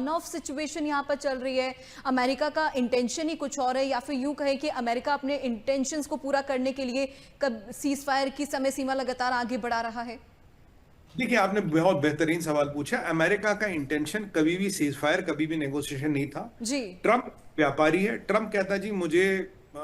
On off situation यहाँ पर चल रही है, अमेरिका का इंटेंशन ही कुछ और है, या फिर यूं कहें कि अमेरिका अपने इंटेंशंस को पूरा करने के लिए कब सीज फायर की समय सीमा लगातार आगे बढ़ा रहा है? देखिए, आपने बहुत बेहतरीन सवाल पूछा। अमेरिका का इंटेंशन कभी भी सीज फायर, कभी भी नेगोशिएशन नहीं था। जी। ट्रंप व्यापारी है। ट्रंप कहता है जी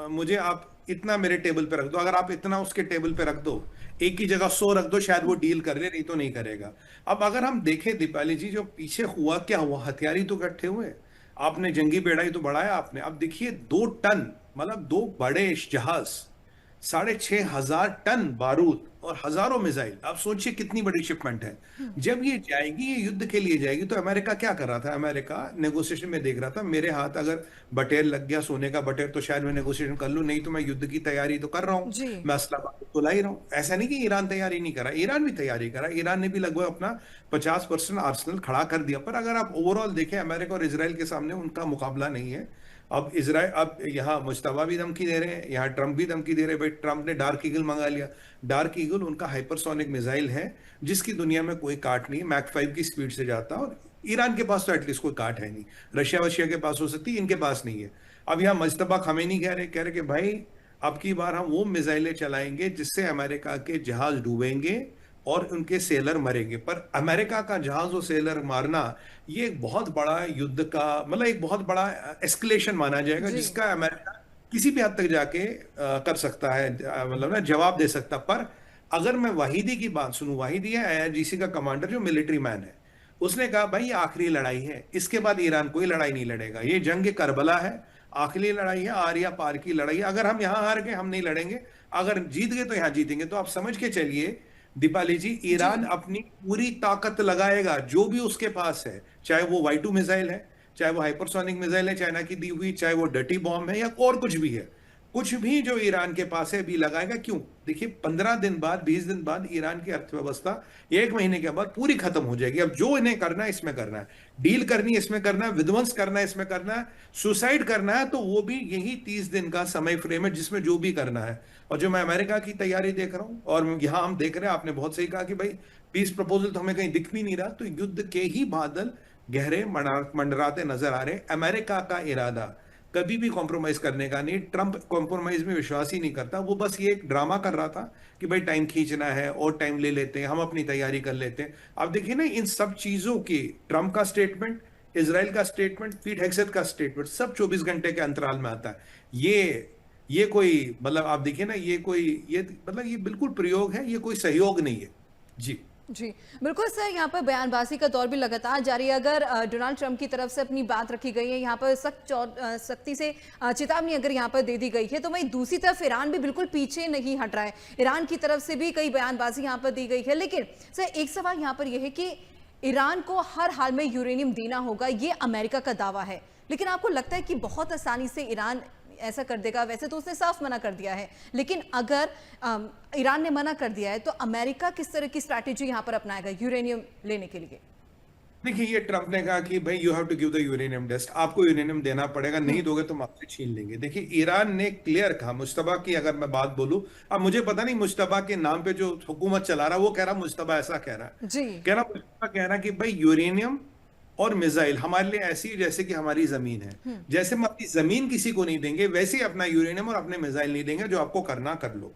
मुझे आप इतना मेरे टेबल पे रख दो, अगर आप इतना उसके टेबल पे रख दो, एक ही जगह 100 रख दो, शायद वो डील कर ले, नहीं तो नहीं करेगा। अब अगर हम देखें दीपाली जी, जो पीछे हुआ क्या हुआ, हथियार ही तो इकट्ठे हुए। आपने जंगी बेड़ा ही तो बढ़ाया आपने। अब देखिए 2 टन, मतलब 2 बड़े जहाज, 6,500 टन बारूद और हजारों मिसाइल। आप सोचिए कितनी बड़ी शिपमेंट है। जब ये जाएगी, ये युद्ध के लिए जाएगी, तो अमेरिका क्या कर रहा था? अमेरिका नेगोशिएशन में देख रहा था, मेरे हाथ अगर बटेर लग गया, सोने का बटेर, तो शायद मैं नेगोशिएशन कर लूं, नहीं तो मैं युद्ध की तैयारी तो कर रहा हूं, जी। मैं असला तो ला ही रहा हूं। ऐसा नहीं कि ईरान तैयारी नहीं करा, ईरान भी तैयारी करा। ईरान ने भी लगभग अपना 50% आर्सेनल खड़ा कर दिया। पर अगर आप ओवरऑल देखें, अमेरिका और इसराइल के सामने उनका मुकाबला नहीं है। अब यहाँ मुश्तबा भी धमकी दे रहे हैं, यहाँ ट्रंप भी धमकी दे रहे हैं। भाई, ट्रंप ने डार्क ईगल मंगा लिया। डार्क ईगल उनका हाइपरसोनिक मिसाइल है, जिसकी दुनिया में कोई काट नहीं है, मैक 5 की स्पीड से जाता है। और ईरान के पास तो एटलीस्ट कोई काट है नहीं। रशिया वशिया के पास हो सकती है, इनके पास नहीं है। अब यहाँ मुश्तबा खमेनी कह रहे कि भाई, अब की बार हम वो मिसाइलें चलाएंगे जिससे अमेरिका के जहाज डूबेंगे और उनके सेलर मरेंगे। पर अमेरिका का जहाज और सेलर मारना, ये एक बहुत बड़ा युद्ध का, मतलब एक बहुत बड़ा एस्केलेशन माना जाएगा, जी। जिसका अमेरिका किसी भी हद तक जाके कर सकता है, मतलब ना जवाब दे सकता। पर अगर मैं वाहिदी की बात सुनूं, वाहिदी है आईआरजीसी का कमांडर, जो मिलिट्री मैन है, उसने कहा भाई ये आखिरी लड़ाई है, इसके बाद ईरान कोई लड़ाई नहीं लड़ेगा, ये जंग करबला है, आखिरी लड़ाई है, आर्या पार की लड़ाई है। अगर हम यहां हार गए, हम नहीं लड़ेंगे, अगर जीत गए तो यहां जीतेंगे। तो आप समझ के चलिए दीपाली जी, जी। ईरान अपनी पूरी ताकत लगाएगा जो भी उसके पास है, चाहे वो Y2 मिसाइल है, चाहे वो हाइपरसोनिक मिसाइल है चाइना की दी हुई, चाहे वो डर्टी बॉम्ब है, या और कुछ भी है। कुछ भी जो ईरान के पास है भी लगाएगा। क्यों? देखिए, 15 दिन बाद, 20 दिन बाद ईरान की अर्थव्यवस्था 1 महीने के बाद पूरी खत्म हो जाएगी। अब जो इन्हें करना है इसमें करना है, डील करनी है इसमें करना है, विध्वंस करना है इसमें करना है, सुसाइड करना है, तो वो भी यही 30 दिन का समय फ्रेम है जिसमें जो भी करना है। और जो मैं अमेरिका की तैयारी देख रहा हूं, और यहां हम देख रहे हैं, आपने बहुत सही कहा कि भाई पीस प्रपोजल तो हमें कहीं दिख भी नहीं रहा, तो युद्ध के ही बादल गहरे मंडराते नजर आ रहे। अमेरिका का इरादा कभी भी कॉम्प्रोमाइज करने का नहीं। ट्रंप कॉम्प्रोमाइज में विश्वास ही नहीं करता। वो बस ये एक ड्रामा कर रहा था कि भाई टाइम खींचना है और टाइम ले लेते हैं, हम अपनी तैयारी कर लेते हैं। आप देखिए ना, इन सब चीजों की, ट्रंप का स्टेटमेंट, इसराइल का स्टेटमेंट, पीट हेग्सेथ का स्टेटमेंट, सब 24 घंटे के अंतराल में आता है। ये कोई, मतलब आप देखिए ना, ये मतलब ये बिल्कुल प्रयोग है, ये कोई सहयोग नहीं है। जी। जी, बिल्कुल सर, यहाँ पर बयानबाजी का दौर भी लगातार जारी है। अगर डोनाल्ड ट्रंप की तरफ से अपनी बात रखी गई है, यहाँ पर सख्ती से चेतावनी अगर यहाँ पर दे दी गई है, तो वहीं दूसरी तरफ ईरान भी बिल्कुल पीछे नहीं हट रहा है। ईरान की तरफ से भी कई बयानबाजी यहाँ पर दी गई है। लेकिन सर, एक सवाल यहाँ पर यह है कि ईरान को हर हाल में यूरेनियम देना होगा, ये अमेरिका का दावा है। लेकिन आपको लगता है कि बहुत आसानी से ईरान ऐसा कर देगा? वैसे तो उसने साफ मना कर दिया है, लेकिन अगर ईरान ने मना कर दिया है, तो अमेरिका किस तरह की स्ट्रैटेजी यहां पर अपनाएगा यूरेनियम लेने के लिए? देखिए, ये ट्रंप ने कहा कि भाई you have to give the uranium test, आपको यूरेनियम देना पड़ेगा, नहीं दोगे तो हम आपसे छीन लेंगे। देखिए, ईरान ने क्लियर कहा, मुश्तबा की अगर मैं बात बोलूं, अब मुझे पता नहीं मुश्तबा के नाम पे जो हुकूमत चला रहा है वो कह रहा, मुश्तबा ऐसा कह रहा है, जी। मुश्तबा कह रहा है कि भाई यूरेनियम और मिसाइल हमारे लिए ऐसी है जैसे कि हमारी जमीन है। जैसे हम अपनी जमीन किसी को नहीं देंगे, वैसे ही अपना यूरेनियम और अपने मिसाइल नहीं देंगे, जो आपको करना कर लो।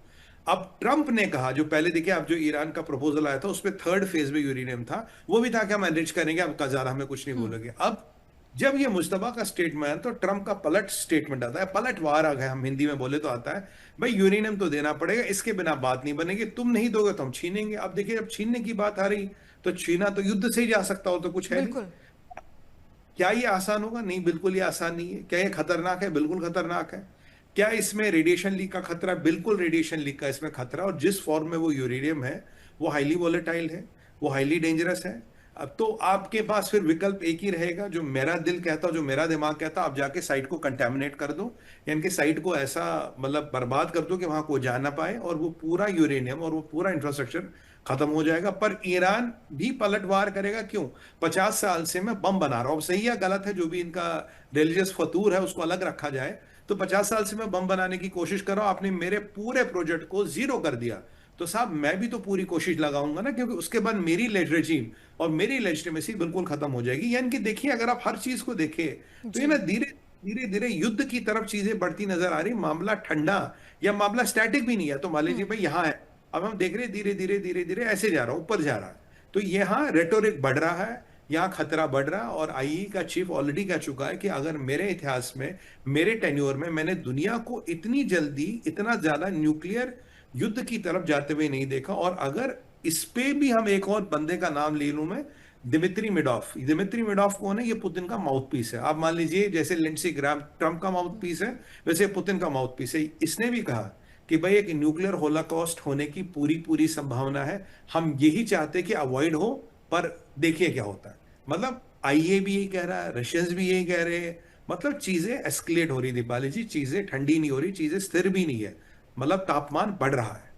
अब ट्रंप ने कहा, जो पहले देखिए, अब जो ईरान का प्रपोजल आया था उसमें 3rd फेज में यूरेनियम था, वो भी था कि हम एनरिच करेंगे, अब का ज्यादा हमें कुछ नहीं बोलेंगे। अब जब ये मुश्तबा का स्टेटमेंट, तो ट्रंप का पलट स्टेटमेंट आता है, पलटवार आ गया, हम हिंदी में बोले तो आता है, भाई यूरेनियम तो देना पड़ेगा, इसके बिना बात नहीं बनेगी, तुम नहीं दोगे तो हम छीनेंगे। अब देखिए, जब छीनने की बात आ रही, तो छीना तो युद्ध से ही जा सकता हो, तो कुछ है नहीं। बिल्कुल। क्या ये आसान होगा? नहीं, बिल्कुल ये आसान नहीं है। क्या ये खतरनाक है? बिल्कुल खतरनाक है। क्या इसमें रेडिएशन लीक का खतरा? बिल्कुल रेडिएशन लीक का इसमें खतरा। और जिस फॉर्म में वो यूरेनियम है, वो हाईली वोलेटाइल है, वो हाईली डेंजरस है। अब तो आपके पास फिर विकल्प एक ही रहेगा, जो मेरा दिल कहता, जो मेरा दिमाग कहता, आप जाके साइट को कंटेमिनेट कर दो, यानी कि साइट को ऐसा, मतलब बर्बाद कर दो कि वहां कोई जा ना पाए, और वो पूरा यूरेनियम और वो पूरा इंफ्रास्ट्रक्चर खत्म हो जाएगा। पर ईरान भी पलटवार करेगा। क्यों? 50 साल से मैं बम बना रहा हूं, सही या गलत है, जो भी इनका रिलीजियस फतूर है उसको अलग रखा जाए, तो 50 साल से मैं बम बनाने की कोशिश कर रहा हूं, आपने मेरे पूरे प्रोजेक्ट को जीरो कर दिया, तो साहब मैं भी तो पूरी कोशिश लगाऊंगा ना, क्योंकि उसके बाद मेरी रेजिम और मेरी लेजिटिमेसी बिल्कुल खत्म हो जाएगी। यानी कि देखिए, अगर आप हर चीज को देखें तो ये जी। ना धीरे धीरे धीरे युद्ध की तरफ चीजें बढ़ती नजर आ रही। मामला ठंडा या मामला स्टैटिक भी नहीं है। तो मान लीजिए भाई यहाँ है, अब हम देख रहे हैं धीरे धीरे धीरे धीरे ऐसे जा रहा है, ऊपर जा रहा है। तो यहाँ रेटोरिक बढ़ रहा है, यहाँ खतरा बढ़ रहा है। और आईई का चीफ ऑलरेडी कह चुका है कि अगर मेरे इतिहास में, मेरे टेन्योर में, मैंने दुनिया को इतनी जल्दी इतना ज्यादा न्यूक्लियर युद्ध की तरफ जाते हुए नहीं देखा। और अगर इस पे भी हम एक और बंदे का नाम ले लूं मैं, दिमित्री मिडॉफ। दिमित्री मिडॉफ कौन है? ये पुतिन का माउथ पीस है। आप मान लीजिए जैसे लिंडसी ग्राम ट्रंप का माउथ पीस है, वैसे पुतिन का माउथ पीस है। इसने भी कहा कि भाई एक न्यूक्लियर होलोकॉस्ट होने की पूरी पूरी संभावना है, हम यही चाहते कि अवॉइड हो, पर देखिए क्या होता है। मतलब आईए भी यही कह रहा है, रशियंस भी यही कह रहे हैं। मतलब चीजें एस्केलेट हो रही, दीपाली जी, चीजें ठंडी नहीं हो रही, चीजें स्थिर भी नहीं है, मतलब तापमान बढ़ रहा है।